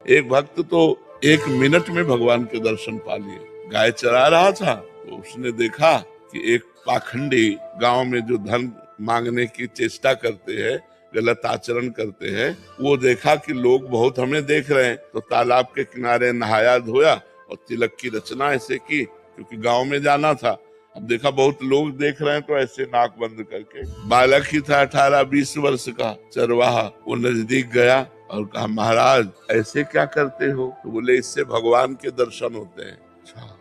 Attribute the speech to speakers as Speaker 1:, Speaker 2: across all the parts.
Speaker 1: एक भक्त तो 1 मिनट में भगवान के दर्शन पा लिए। गाय चरा रहा था तो उसने देखा कि एक पाखंडी गांव में जो धन मांगने की चेष्टा करते हैं, गलत आचरण करते हैं, वो देखा कि लोग बहुत हमें देख रहे हैं, तो तालाब के किनारे नहाया धोया और तिलक की रचना ऐसे की, क्योंकि गांव में जाना था। अब देखा बहुत लोग देख रहे हैं तो ऐसे नाक बंद करके, बालक ही था 18-20 वर्ष का चरवाहा, वो नजदीक गया और कहा, महाराज ऐसे क्या करते हो? तो बोले, इससे भगवान के दर्शन होते हैं। अच्छा।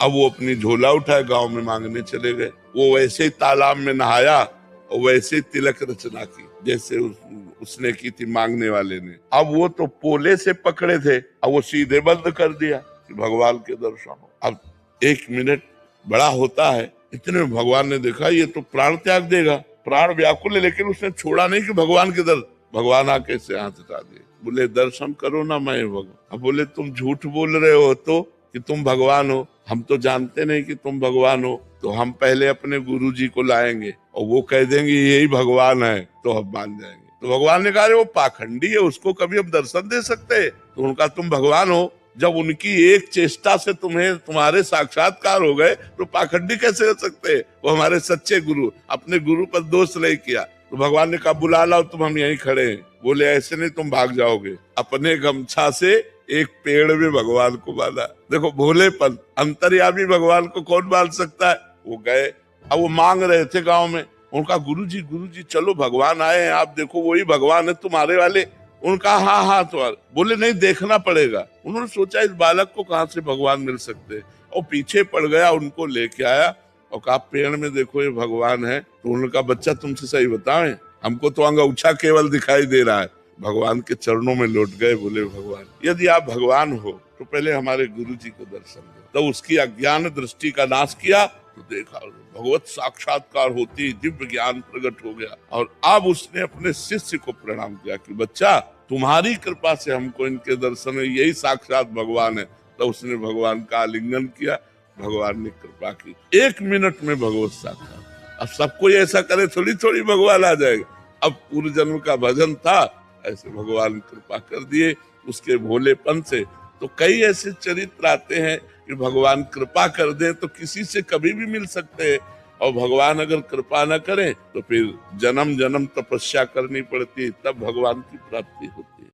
Speaker 1: अब वो अपनी झोला उठाए गांव में मांगने चले गए। वो वैसे ही तालाब में नहाया और वैसे ही तिलक रचना की जैसे उसने की थी मांगने वाले ने। अब वो तो पोले से पकड़े थे, अब वो सीधे बंद कर दिया कि भगवान के दर्शन हो। अब 1 मिनट बड़ा होता है, इतने में भगवान ने देखा ये तो प्राण त्याग देगा, प्राण व्याकुल है, लेकिन उसने छोड़ा नहीं कि भगवान के दर्शन। भगवान आके से हाथ हटा दिए, बोले दर्शन करो ना मैं भगवान। अब बोले तुम झूठ बोल रहे हो तो कि तुम भगवान हो, हम तो जानते नहीं कि तुम भगवान हो, तो हम पहले अपने गुरुजी को लाएंगे और वो कह देंगे यही भगवान है तो हम मान जाएंगे। तो भगवान ने कहा वो पाखंडी है, उसको कभी हम दर्शन दे सकते? तो उनका तुम भगवान हो, जब उनकी एक चेष्टा से तुम्हारे साक्षात्कार हो गए तो पाखंडी कैसे हो सकते? वो हमारे सच्चे गुरु, अपने गुरु पर दोष नहीं किया। तो भगवान ने कहा बुला लाओ तुम, हम यहीं खड़े हैं। बोले ऐसे नहीं, तुम भाग जाओगे। अपने गमछा से एक पेड़ में भगवान को बांधा। देखो भोलेपन, अंतर्यामी भगवान को कौन बांध सकता है? वो गए, अब वो मांग रहे थे गांव में, उनका गुरुजी चलो भगवान आए हैं, आप देखो वही भगवान है तुम्हारे वाले। उनका हाँ तो बोले नहीं, देखना पड़ेगा। उन्होंने सोचा इस बालक को कहां से भगवान मिल सकते, और पीछे पड़ गया, उनको लेके आया और कहा पेड़ में देखो ये भगवान है। तो उनका बच्चा तुमसे सही बताएं, हमको तो अंगूठा केवल दिखाई दे रहा है। भगवान के चरणों में लौट गए, बोले भगवान यदि आप भगवान हो तो पहले हमारे गुरुजी को दर्शन दो। तो उसकी अज्ञान दृष्टि का नाश किया तो देखा भगवत साक्षात्कार होती, दिव्य ज्ञान प्रकट हो गया। और अब उसने अपने शिष्य को प्रणाम किया कि बच्चा तुम्हारी कृपा से हमको इनके दर्शन में यही साक्षात भगवान है। तो उसने भगवान का आलिंगन किया, भगवान ने कृपा की, 1 मिनट में भगवत साक्षात। अब सबको ऐसा करे थोड़ी थोड़ी भगवान आ जाएगा। अब पूर्व जन्म का भजन था, ऐसे भगवान कृपा कर दिए उसके भोलेपन से। तो कई ऐसे चरित्र आते हैं कि भगवान कृपा कर दे तो किसी से कभी भी मिल सकते हैं, और भगवान अगर कृपा न करें तो फिर जन्म जन्म तपस्या करनी पड़ती है, तब भगवान की प्राप्ति होती है।